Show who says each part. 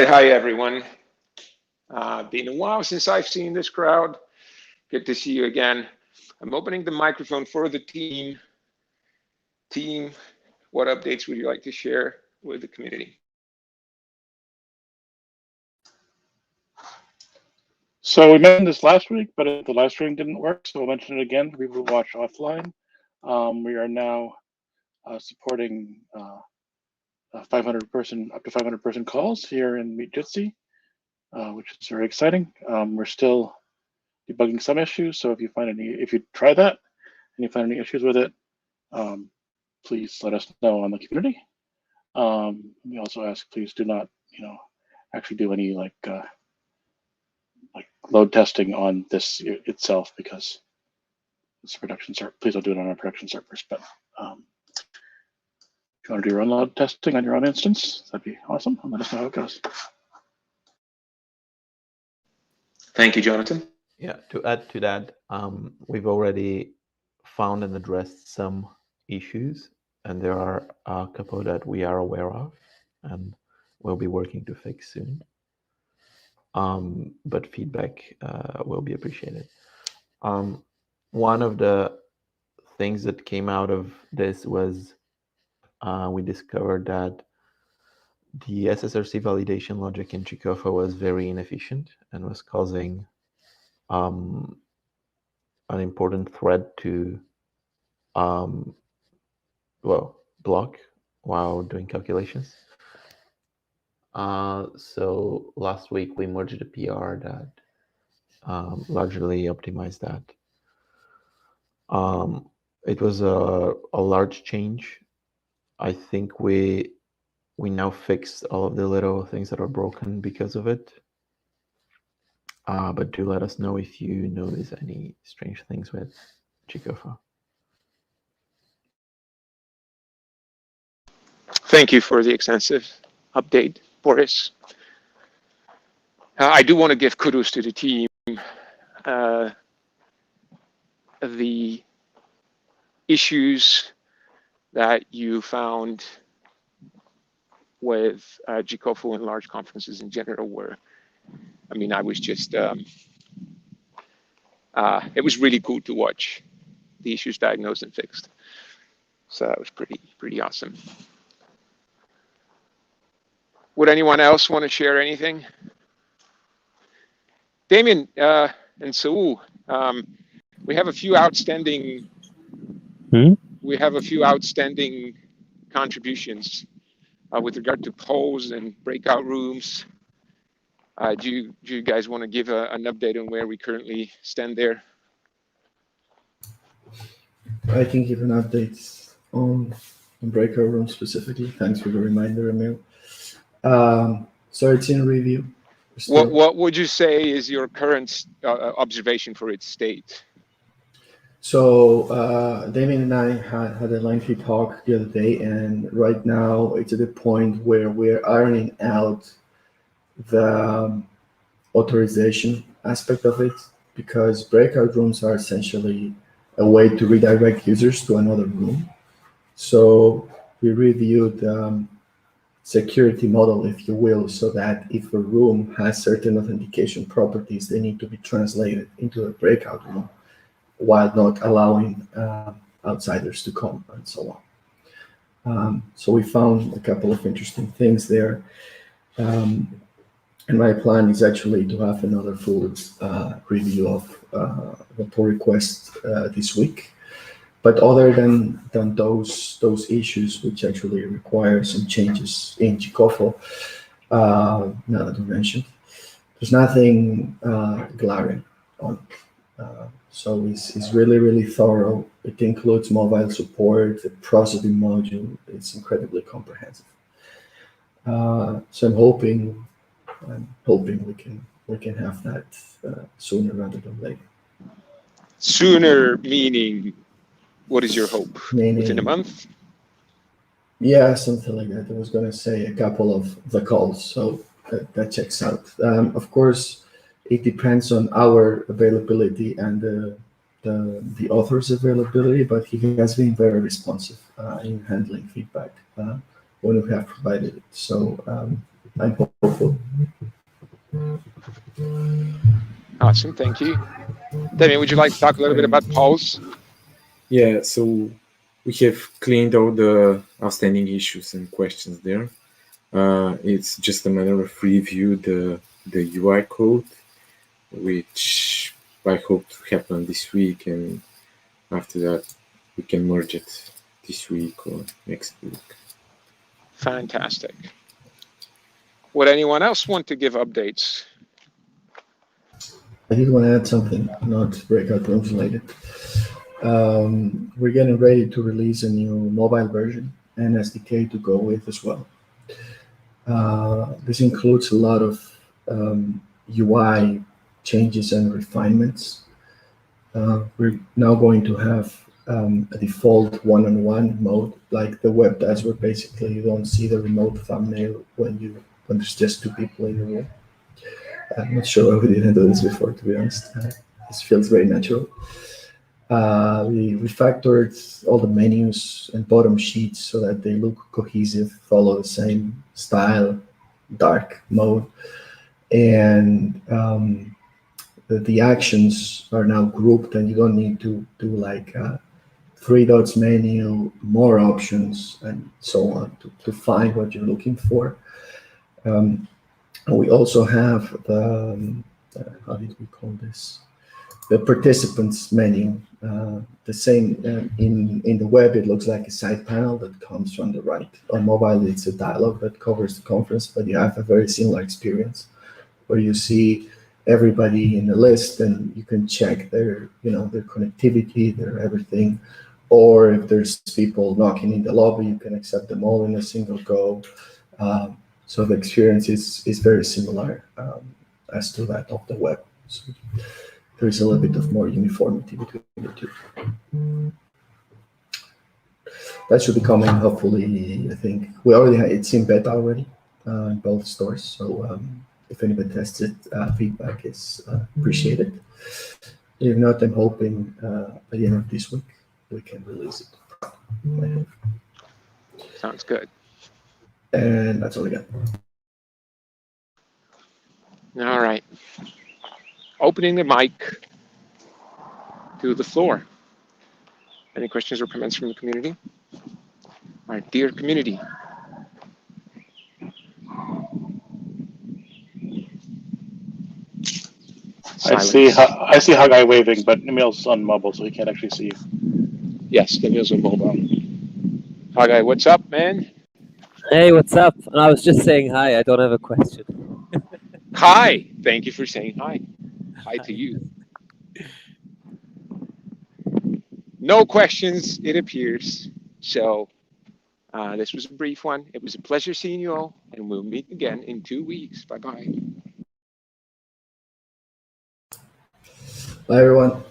Speaker 1: right, hi everyone. Been a while since I've seen this crowd. Good to see you again. I'm opening the microphone for the team. Team, what updates would you like to share with the community?
Speaker 2: So we mentioned this last week, but the live stream didn't work, so we'll mention it again for people who watch offline. We are now supporting 500 person, up to 500 person calls here in Meet Jitsi, which is very exciting. We're still debugging some issues, so if you try that and you find any issues with it, please let us know on the community. We also ask, please do not, actually do any like load testing on this itself, because it's a production server. Please don't do it on our production servers. But if you want to do your own load testing on your own instance, that'd be awesome. And let us know how it goes.
Speaker 1: Thank you, Jonathan.
Speaker 3: Yeah, to add to that, we've already found and addressed some issues, and there are a couple that we are aware of and we'll be working to fix soon. But feedback will be appreciated. One of the things that came out of this was we discovered that the SSRC validation logic in Chikofa was very inefficient and was causing an important thread to block while doing calculations. So last week we merged a PR that largely optimized that. It was a large change. I think we now fixed all of the little things that are broken because of it. But do let us know if you notice any strange things with Chikofa.
Speaker 1: Thank you for the extensive update, Boris. I do want to give kudos to the team. The issues that you found with Chikofa and large conferences in general were, I was just, it was really cool to watch the issues diagnosed and fixed. So that was pretty awesome. Would anyone else want to share anything? Damien and Saul, we have a few outstanding. We have a few outstanding contributions with regard to polls and breakout rooms. Do you guys want to give an update on where we currently stand there?
Speaker 4: I can give an update on breakout room specifically. Thanks for the reminder, Emil. So it's in review.
Speaker 1: What would you say is your current observation for its state?
Speaker 4: So Damien and I had a lengthy talk the other day, and right now it's at the point where we're ironing out the authorization aspect of it, because breakout rooms are essentially a way to redirect users to another room. So we reviewed security model, if you will, so that if a room has certain authentication properties, they need to be translated into a breakout room while not allowing outsiders to come and so on. So we found a couple of interesting things there. And my plan is actually to have another full review of the pull request this week. But other than those issues, which actually require some changes in Chikofa, now that we mentioned, there's nothing glaring on. So it's really thorough. It includes mobile support, the processing module. It's incredibly comprehensive. So I'm hoping we can have that sooner rather than later.
Speaker 1: Sooner meaning, what is your hope? Within a month?
Speaker 4: Yeah, something like that. I was going to say a couple of the calls, so that checks out. Of course, it depends on our availability and the author's availability, but he has been very responsive in handling feedback when we have provided it. So I'm hopeful.
Speaker 1: Awesome, thank you. Damien, would you like to talk a little bit about Pulse?
Speaker 5: Yeah, so we have cleaned all the outstanding issues and questions there. It's just a matter of review the UI code, which I hope to happen this week, and after that we can merge it this week or next week.
Speaker 1: Fantastic. Would anyone else want to give updates?
Speaker 4: I did want to add something, not breakout rooms related. We're getting ready to release a new mobile version and SDK to go with as well. This includes a lot of UI changes and refinements. We're now going to have a default one-on-one mode, like the web does, where basically you don't see the remote thumbnail when there's just two people in the room. I'm not sure why we didn't do this before, to be honest. This feels very natural. We refactored all the menus and bottom sheets so that they look cohesive, follow the same style, dark mode. And the actions are now grouped, and you don't need to do like three dots menu, more options, and so on to find what you're looking for. And we also have the, how did we call this? The participants menu. The same in the web, it looks like a side panel that comes from the right. On mobile, it's a dialog that covers the conference, but you have a very similar experience where you see everybody in the list and you can check their connectivity, their everything. Or if there's people knocking in the lobby, you can accept them all in a single go. So the experience is very similar as to that of the web. So there's a little bit of more uniformity between the two. That should be coming hopefully. I think we already it's in beta already in both stores. So if anybody tests it, feedback is appreciated. If not, I'm hoping by the end of this week we can release it.
Speaker 1: Sounds good.
Speaker 4: And that's all I got.
Speaker 1: All right. Opening the mic to the floor. Any questions or comments from the community? Our dear community. Silence.
Speaker 2: I see Hagai waving, but Emil's on mobile, so he can't actually see you.
Speaker 1: Yes, Emil's on mobile. Hagai, what's up, man?
Speaker 6: Hey, what's up? I was just saying hi. I don't have a question.
Speaker 1: Hi. Thank you for saying hi. Hi to you. No questions, it appears. So this was a brief one. It was a pleasure seeing you all, and we'll meet again in 2 weeks. Bye-bye.
Speaker 4: Bye, everyone.